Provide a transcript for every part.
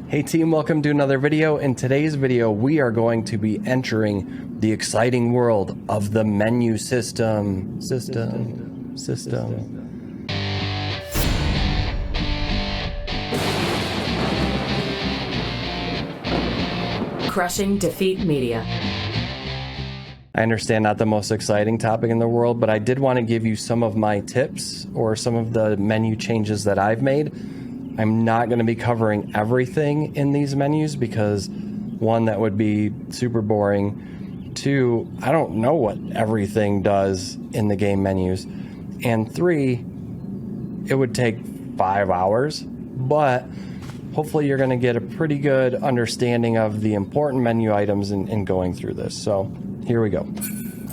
Hey team, welcome to another video. In today's video, we are going to be entering the exciting world of the menu system. Crushing Defeat Media. I understand not the most exciting topic in the world, but I did want to give you some of my tips or some of the menu changes that I've made. I'm not going to be covering everything in these menus because, one, that would be super boring. Two, I don't know what everything does in the game menus. And three, it would take 5 hours, but hopefully you're going to get a pretty good understanding of the important menu items in going through this. So here we go.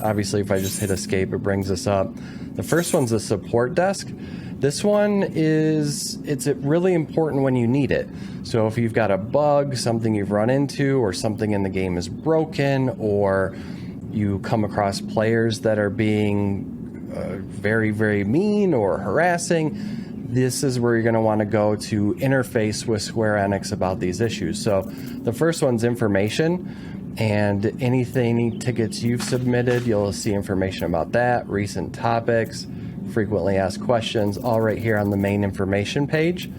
Obviously, if I just hit escape, it brings us up. The first one's the support desk. This one it's really important when you need it. So if you've got a bug, something you've run into, or something in the game is broken, or you come across players that are being very, very mean or harassing, this is where you're going to want to go to interface with Square Enix about these issues. So the first one's information, and any tickets you've submitted, you'll see information about that, recent topics, frequently asked questions, all right here on the main information page.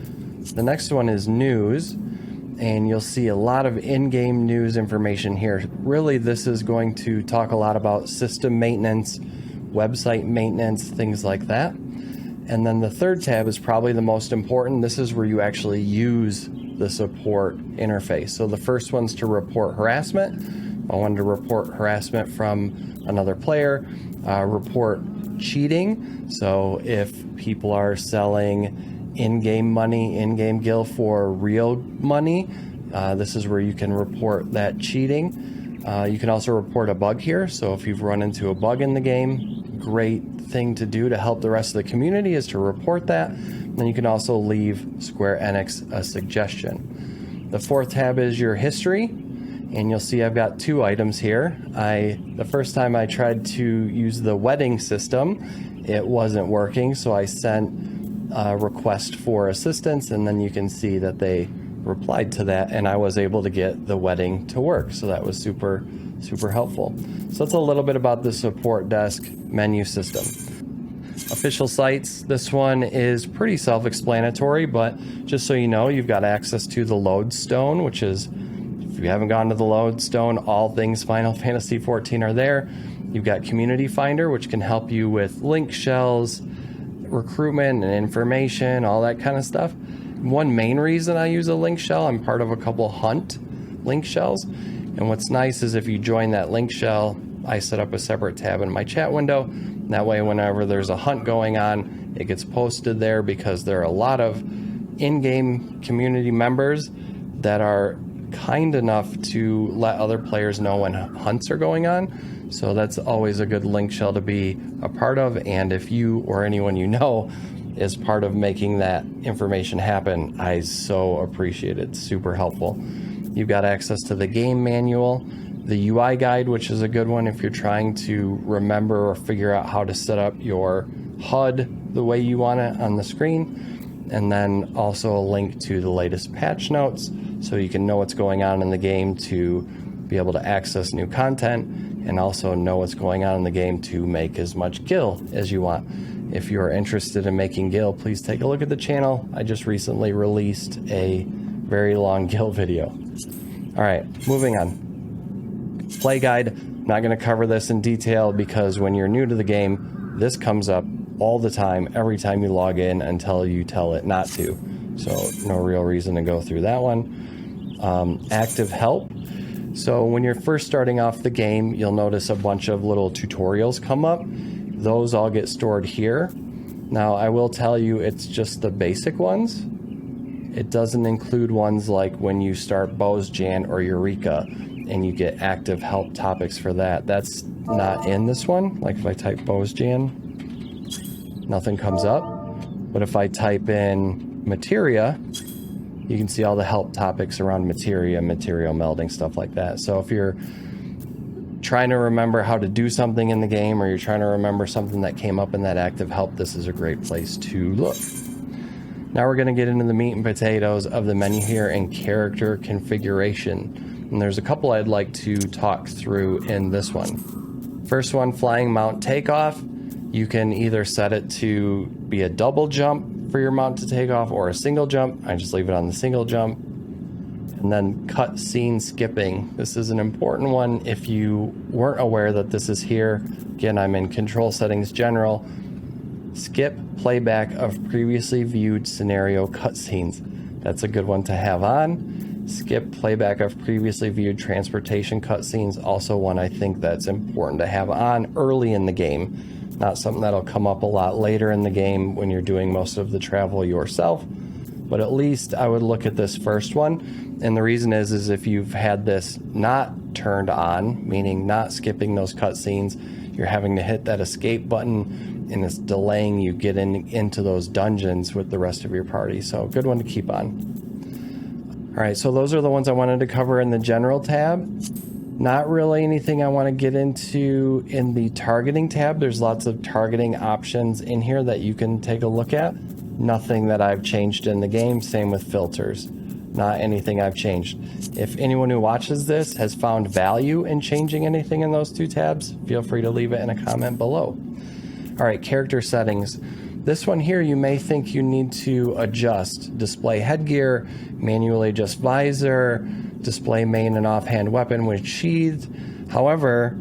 The next one is news, and you'll see a lot of in-game news information here. Really, this is going to talk a lot about system maintenance, website maintenance, things like that. And then the third tab is probably the most important. This is where you actually use the support interface. So the first one's to report harassment. I wanted to report harassment from another player, report cheating. So if people are selling in-game money, in-game gil for real money, this is where you can report that cheating. You can also report a bug here. So if you've run into a bug in the game, great thing to do to help the rest of the community is to report that. Then you can also leave Square Enix a suggestion. The fourth tab is your history, and you'll see I've got two items here. The first time I tried to use the wedding system, it wasn't working, so I sent a request for assistance, and then you can see that they replied to that, and I was able to get the wedding to work. So that was super helpful. So that's a little bit about the support desk menu system. Official sites, this one is pretty self-explanatory, but just so you know, you've got access to the Lodestone, which is, if you haven't gone to the Lodestone, all things Final Fantasy XIV are there. You've got Community Finder, which can help you with link shells, recruitment and information, all that kind of stuff. One main reason I use a link shell, I'm part of a couple hunt link shells. And what's nice is if you join that link shell, I set up a separate tab in my chat window. That way, whenever there's a hunt going on, it gets posted there because there are a lot of in-game community members that are kind enough to let other players know when hunts are going on. So that's always a good link shell to be a part of. And if you or anyone you know is part of making that information happen, I so appreciate it. It's super helpful. You've got access to the game manual, the UI guide, which is a good one if you're trying to remember or figure out how to set up your HUD the way you want it on the screen. And then also a link to the latest patch notes so you can know what's going on in the game to be able to access new content, and also know what's going on in the game to make as much gil as you want. If you're interested in making gil, please take a look at the channel. I just recently released a very long gil video. All right, moving on. Play guide. I'm not going to cover this in detail because when you're new to the game, this comes up all the time, every time you log in until you tell it not to. So no real reason to go through that one. Active help. So when you're first starting off the game, you'll notice a bunch of little tutorials come up. Those all get stored here. Now, I will tell you, it's just the basic ones. It doesn't include ones like when you start Bozjan or Eureka, and you get active help topics for that. That's not in this one. Like if I type Bozjan, nothing comes up. But if I type in Materia, you can see all the help topics around materia, material melding, stuff like that. So if you're trying to remember how to do something in the game, or you're trying to remember something that came up in that active help, this is a great place to look. Now we're going to get into the meat and potatoes of the menu here and character configuration. And there's a couple I'd like to talk through in this one. First one, flying mount takeoff. You can either set it to be a double jump for your mount to take off or a single jump. I just leave it on the single jump. And then cut scene skipping. This is an important one if you weren't aware that this is here. Again, I'm in control settings general. Skip playback of previously viewed scenario cutscenes. That's a good one to have on. Skip playback of previously viewed transportation cutscenes. Also one I think that's important to have on early in the game. Not something that'll come up a lot later in the game when you're doing most of the travel yourself. But at least I would look at this first one. And the reason is if you've had this not turned on, meaning not skipping those cutscenes, you're having to hit that escape button and it's delaying you getting into those dungeons with the rest of your party. So good one to keep on. All right, so those are the ones I wanted to cover in the general tab. Not really anything I want to get into in the targeting tab. There's lots of targeting options in here that you can take a look at. Nothing that I've changed in the game. Same with filters. Not anything I've changed. If anyone who watches this has found value in changing anything in those two tabs, feel free to leave it in a comment below. All right, character settings. This one here you may think you need to adjust. Display headgear, manually adjust visor, display main and offhand weapon when sheathed. However,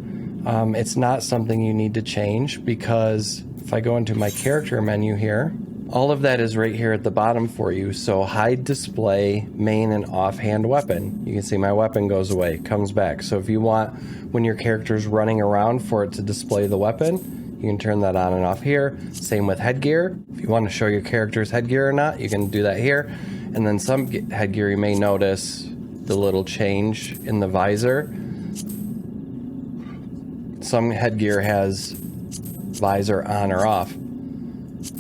it's not something you need to change because if I go into my character menu here, all of that is right here at the bottom for you. So hide display, main and offhand weapon. You can see my weapon goes away, comes back. So if you want, when your character's running around for it to display the weapon, you can turn that on and off here. Same with headgear. If you want to show your character's headgear or not, you can do that here. And then some headgear, you may notice the little change in the visor. Some headgear has visor on or off.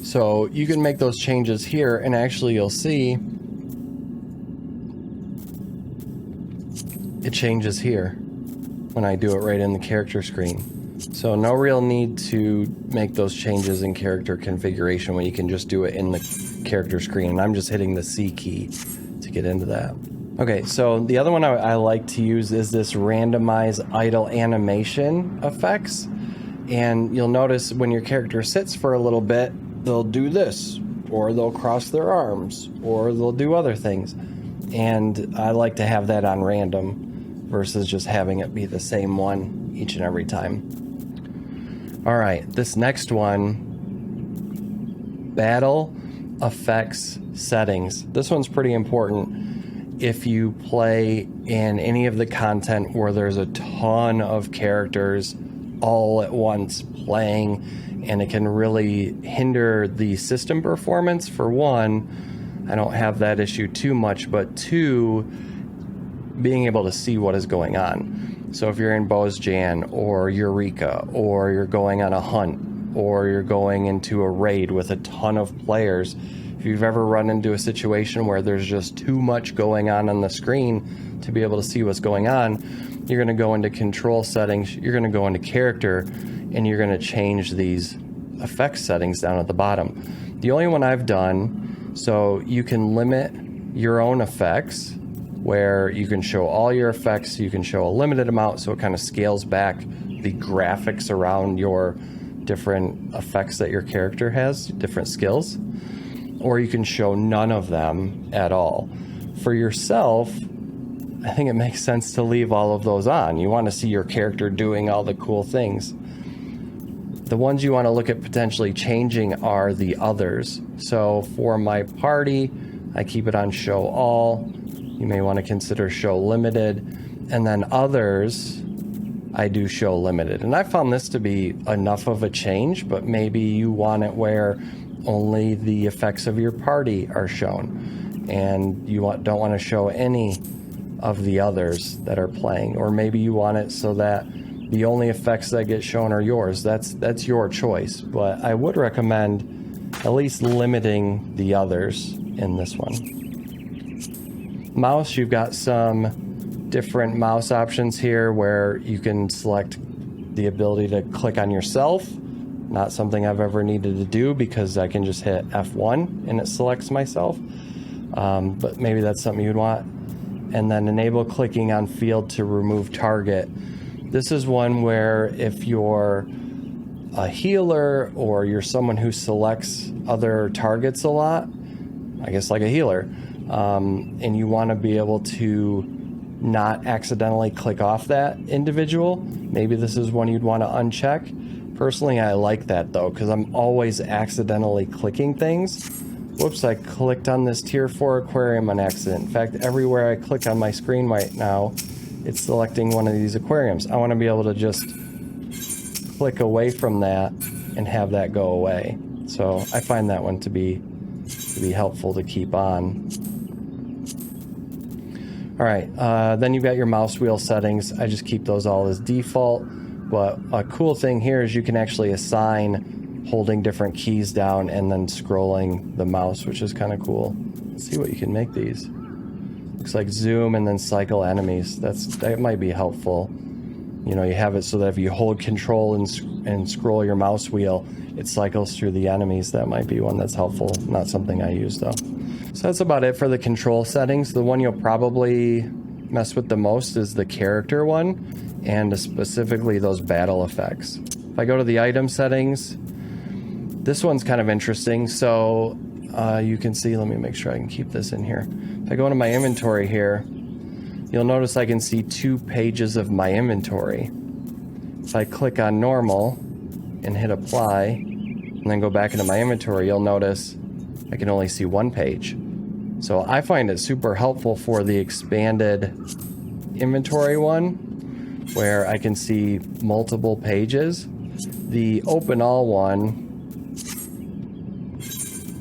So you can make those changes here, and actually you'll see it changes here when I do it right in the character screen. So no real need to make those changes in character configuration when you can just do it in the character screen. And I'm just hitting the C key to get into that. Okay, so the other one I like to use is this randomize idle animation effects. And you'll notice when your character sits for a little bit, they'll do this, or they'll cross their arms, or they'll do other things. And I like to have that on random versus just having it be the same one each and every time. All right, this next one, battle effects settings. This one's pretty important if you play in any of the content where there's a ton of characters all at once playing, and it can really hinder the system performance. For one, I don't have that issue too much, but two, being able to see what is going on. So if you're in Bozjan or Eureka, or you're going on a hunt, or you're going into a raid with a ton of players, if you've ever run into a situation where there's just too much going on the screen to be able to see what's going on, you're going to go into control settings, you're going to go into character, and you're going to change these effects settings down at the bottom. The only one I've done, so you can limit your own effects, where you can show all your effects, you can show a limited amount, so it kind of scales back the graphics around your different effects that your character has, different skills, or you can show none of them at all. For yourself, I think it makes sense to leave all of those on. You want to see your character doing all the cool things. The ones you want to look at potentially changing are the others. So for my party, I keep it on show all. You may want to consider show limited, and then others, I do show limited. And I found this to be enough of a change, but maybe you want it where only the effects of your party are shown, and you don't want to show any of the others that are playing. Or maybe you want it so that the only effects that get shown are yours. That's your choice, but I would recommend at least limiting the others in this one. Mouse, you've got some different mouse options here where you can select the ability to click on yourself, Not something I've ever needed to do because I can just hit F1 and it selects myself. But maybe that's something you'd want. And then enable clicking on field to remove target. This is one where if you're a healer or you're someone who selects other targets a lot, I guess like a healer, and you want to be able to not accidentally click off that individual, maybe this is one you'd want to uncheck. Personally, I like that though, because I'm always accidentally clicking things. Whoops, I clicked on this tier 4 aquarium on accident. In fact, everywhere I click on my screen right now, it's selecting one of these aquariums. I want to be able to just click away from that and have that go away. So I find that one to be helpful to keep on. All right, then you've got your mouse wheel settings. I just keep those all as default. But a cool thing here is you can actually assign holding different keys down and then scrolling the mouse, which is kind of cool. Let's see what you can make these. Looks like zoom and then cycle enemies. That might be helpful. You know, you have it so that if you hold control and scroll your mouse wheel, it cycles through the enemies. That might be one that's helpful. Not something I use though. So that's about it for the control settings. The one you'll probably mess with the most is the character one, and specifically those battle effects. If I go to the item settings, this one's kind of interesting. So you can see, let me make sure I can keep this in here. If I go into my inventory here, you'll notice I can see 2 pages of my inventory. If I click on normal and hit apply, and then go back into my inventory, you'll notice I can only see 1 page. So I find it super helpful for the expanded inventory one, where I can see multiple pages. The open all one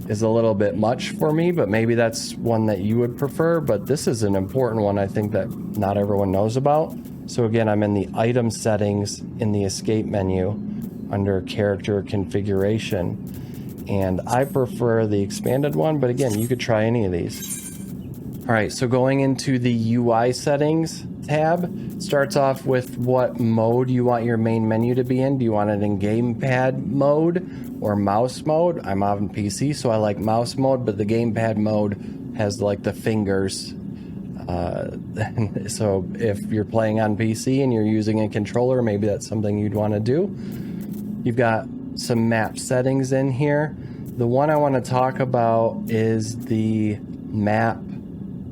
is a little bit much for me, but maybe that's one that you would prefer. But this is an important one I think that not everyone knows about. So again, I'm in the item settings in the escape menu under character configuration. And I prefer the expanded one, but again, you could try any of these. All right, so going into the UI settings tab, starts off with what mode you want your main menu to be in. Do you want it in gamepad mode or mouse mode? I'm on PC, so I like mouse mode, but the gamepad mode has like the fingers. So if you're playing on PC and you're using a controller, maybe that's something you'd want to do. You've got some map settings in here. The one I want to talk about is the map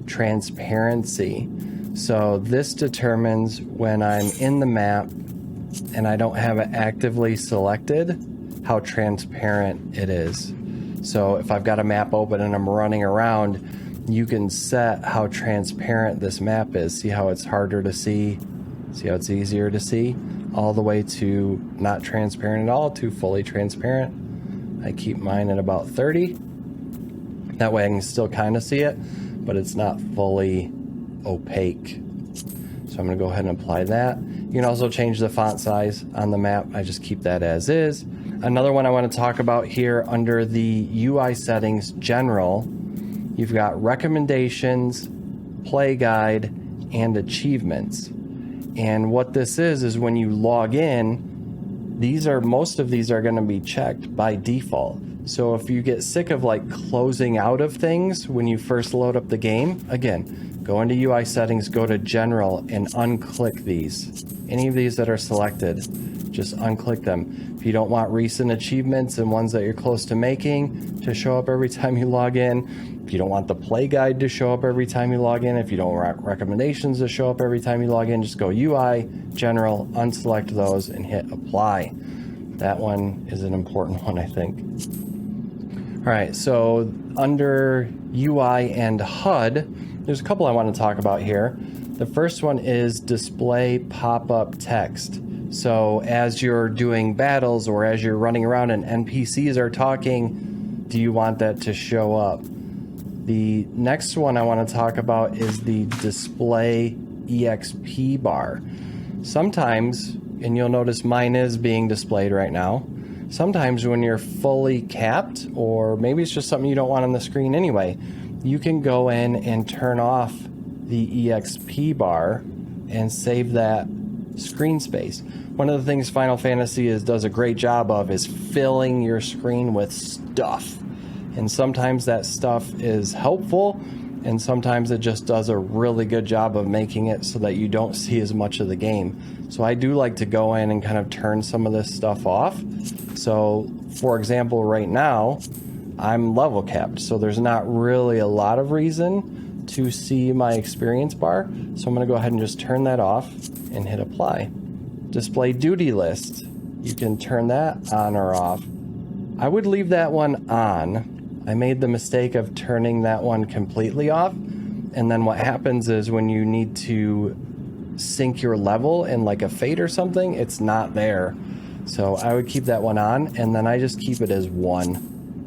transparency. So this determines when I'm in the map and I don't have it actively selected, how transparent it is. So if I've got a map open and I'm running around, you can set how transparent this map is. See how it's harder to see? See how it's easier to see? All the way to not transparent at all to fully transparent. I keep mine at about 30. That way I can still kind of see it, but it's not fully opaque. So I'm going to go ahead and apply that. You can also change the font size on the map. I just keep that as is. Another one I want to talk about here under the UI settings general, you've got recommendations, play guide, and achievements. And what this is when you log in, most of these are going to be checked by default. So if you get sick of like closing out of things when you first load up the game, again, go into UI settings, go to general and unclick these. Any of these that are selected, just unclick them. If you don't want recent achievements and ones that you're close to making to show up every time you log in, if you don't want the play guide to show up every time you log in, if you don't want recommendations to show up every time you log in, just go UI, general, unselect those and hit apply. That one is an important one, I think. All right, so under UI and HUD, there's a couple I want to talk about here. The first one is display pop-up text. So as you're doing battles or as you're running around and NPCs are talking, do you want that to show up? The next one I want to talk about is the display EXP bar. Sometimes, and you'll notice mine is being displayed right now, sometimes when you're fully capped, or maybe it's just something you don't want on the screen anyway, you can go in and turn off the EXP bar and save that screen space. One of the things Final Fantasy does a great job of is filling your screen with stuff. And sometimes that stuff is helpful, and sometimes it just does a really good job of making it so that you don't see as much of the game. So I do like to go in and kind of turn some of this stuff off. So, for example, right now, I'm level capped, so there's not really a lot of reason to see my experience bar. So I'm going to go ahead and just turn that off and hit apply. Display duty list. You can turn that on or off. I would leave that one on. I made the mistake of turning that one completely off, and then what happens is when you need to sync your level in like a fate or something, it's not there. So I would keep that one on, and then I just keep it as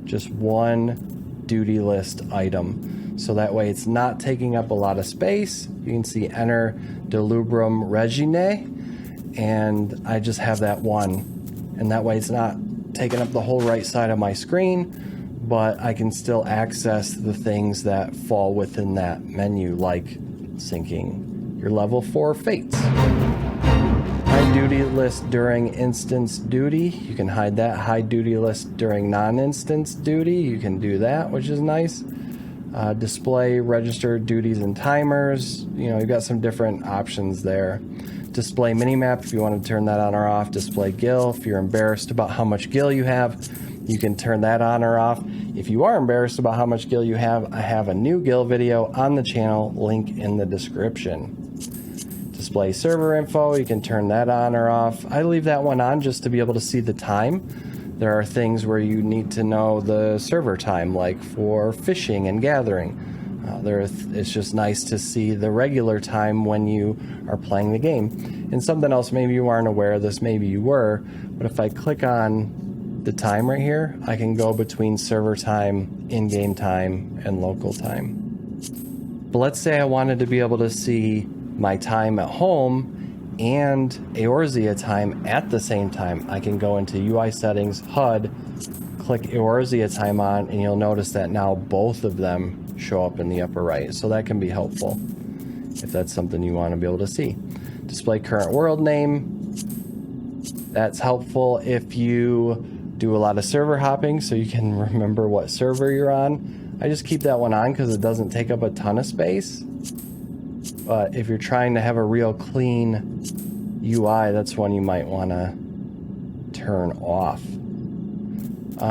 just one duty list item. So that way it's not taking up a lot of space. You can see enter delubrum regine, and I just have that one. And that way it's not taking up the whole right side of my screen, but I can still access the things that fall within that menu, like syncing your level 4 fates. Hide duty list during instance duty. You can hide that. Hide duty list during non-instance duty. You can do that, which is nice. Display registered duties and timers. You know, you've got some different options there. Display minimap if you want to turn that on or off. Display gil if you're embarrassed about how much gil you have. You can turn that on or off. If you are embarrassed about how much gil you have, I have a new gil video on the channel, link in the description. Display server info, you can turn that on or off. I leave that one on just to be able to see the time. There are things where you need to know the server time, like for fishing and gathering. It's just nice to see the regular time when you are playing the game. And something else, maybe you aren't aware of this, maybe you were, but if I click on the time right here, I can go between server time, in-game time, and local time. But let's say I wanted to be able to see my time at home and Eorzea time at the same time. I can go into UI settings, HUD, click Eorzea time on, and you'll notice that now both of them show up in the upper right. So that can be helpful if that's something you want to be able to see. Display current world name. That's helpful if you do a lot of server hopping so you can remember what server you're on. I just keep that one on because it doesn't take up a ton of space. But if you're trying to have a real clean UI, that's one you might want to turn off.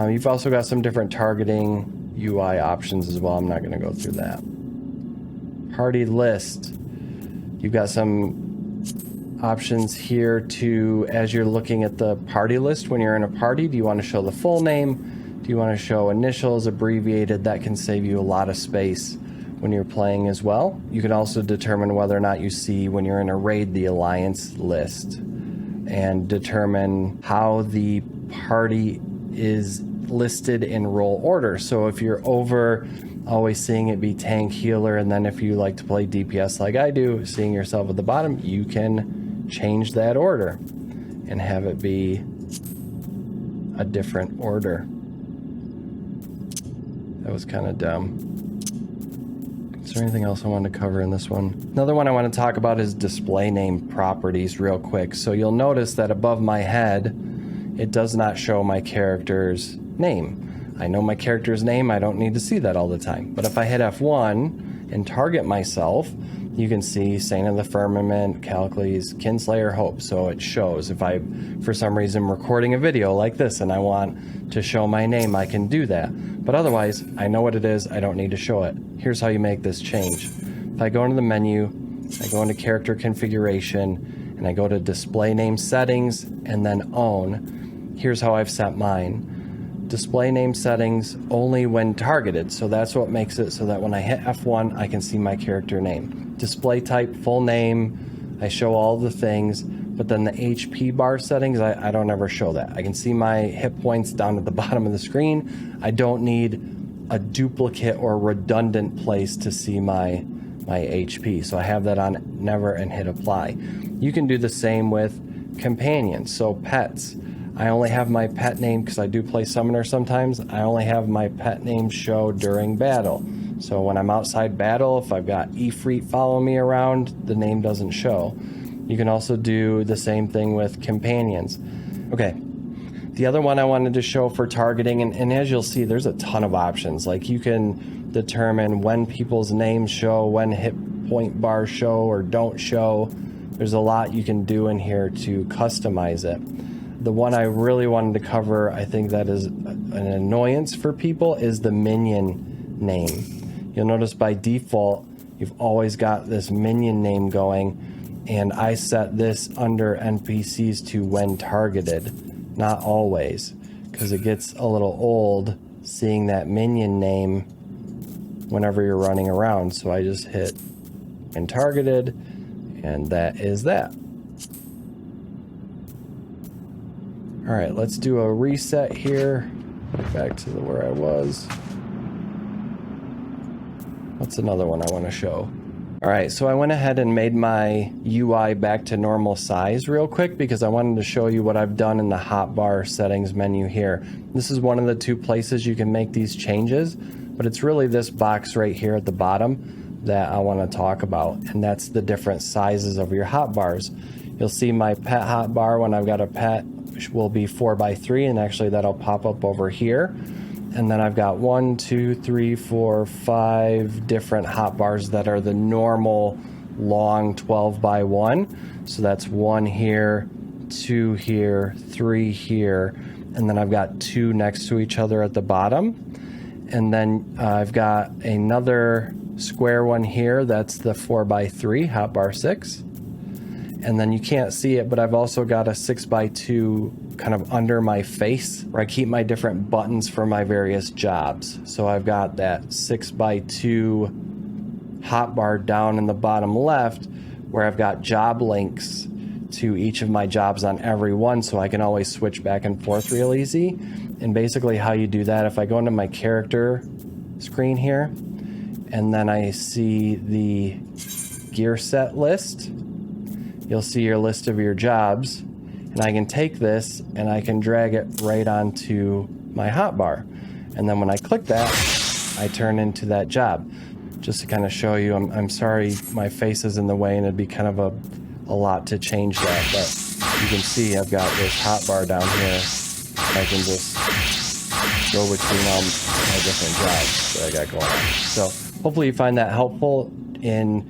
You've also got some different targeting UI options as well. I'm not going to go through that. Party list. You've got some options here to, as you're looking at the party list when you're in a party, do you want to show the full name? Do you want to show initials, abbreviated? That can save you a lot of space when you're playing as well. You can also determine whether or not you see, when you're in a raid, the alliance list, and determine how the party is listed in role order. So if you're over always seeing it be tank, healer, and then if you like to play DPS like I do, seeing yourself at the bottom, you can change that order and have it be a different order. That was kind of dumb. Is there anything else I wanted to cover in this one? Another one I want to talk about is display name properties real quick. So you'll notice that above my head, it does not show my character's name. I know my character's name, I don't need to see that all the time. But if I hit F1 and target myself, you can see Saint of the Firmament, Calcles, Kinslayer, Hope. So it shows. If I, for some reason, recording a video like this and I want to show my name, I can do that. But otherwise, I know what it is, I don't need to show it. Here's how you make this change. If I go into the menu, I go into character configuration, and I go to display name settings, and then own. Here's how I've set mine. Display name settings only when targeted. So that's what makes it so that when I hit F1, I can see my character name. Display type, full name, I show all the things, but then the HP bar settings, I don't ever show that. I can see my hit points down at the bottom of the screen. I don't need a duplicate or redundant place to see my HP. So I have that on never and hit apply. You can do the same with companions. So pets. I only have my pet name, because I do play summoner sometimes, I only have my pet name show during battle. So when I'm outside battle, if I've got Ifrit following me around, the name doesn't show. You can also do the same thing with companions. Okay, the other one I wanted to show for targeting, and as you'll see, there's a ton of options. Like you can determine when people's names show, when hit point bars show or don't show. There's a lot you can do in here to customize it. The one I really wanted to cover, I think that is an annoyance for people, is the minion name. You'll notice by default, you've always got this minion name going, and I set this under NPCs to when targeted, not always, because it gets a little old seeing that minion name whenever you're running around. So I just hit when targeted, and that is that. All right, let's do a reset here. Back to where I was. What's another one I want to show? All right, so I went ahead and made my UI back to normal size real quick because I wanted to show you what I've done in the hotbar settings menu here. This is one of the two places you can make these changes, but it's really this box right here at the bottom that I want to talk about, and that's the different sizes of your hotbars. You'll see my pet hotbar when I've got a pet will be 4x3, and actually that'll pop up over here. And then I've got 1, 2, 3, 4, 5 different hotbars that are the normal long 12x1. So that's 1 here, 2 here, 3 here, and then I've got 2 next to each other at the bottom. And then I've got another square one here, that's the 4x3 hotbar 6. And then you can't see it, but I've also got a 6x2 kind of under my face where I keep my different buttons for my various jobs. So I've got that 6x2 hotbar down in the bottom left where I've got job links to each of my jobs on every one, so I can always switch back and forth real easy. And basically how you do that, if I go into my character screen here, and then I see the gear set list, you'll see your list of your jobs, and I can take this and I can drag it right onto my hotbar. And then when I click that, I turn into that job. Just to kind of show you, I'm sorry my face is in the way and it'd be kind of a lot to change that, but you can see I've got this hotbar down here. I can just go between all my different jobs that I got going on. So hopefully you find that helpful in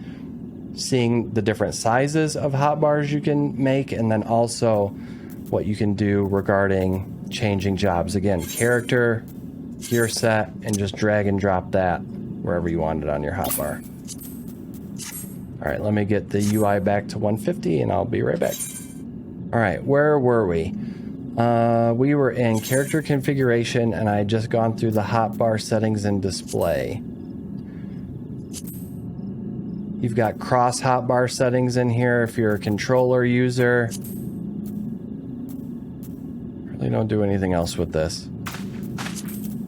seeing the different sizes of hotbars you can make, and then also what you can do regarding changing jobs. Again, character, gear set, and just drag and drop that wherever you want it on your hotbar. All right, let me get the UI back to 150 and I'll be right back. All right, where were we? We were in character configuration, and I had just gone through the hotbar settings and display. You've got cross hotbar settings in here if you're a controller user. Really don't do anything else with this.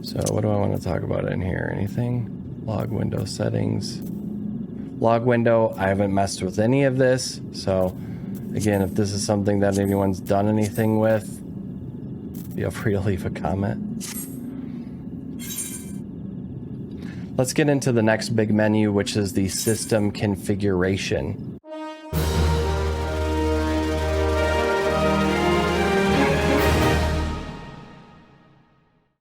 So what do I want to talk about in here? Anything? Log window settings. Log window, I haven't messed with any of this. So again, if this is something that anyone's done anything with, feel free to leave a comment. Let's get into the next big menu, which is the system configuration.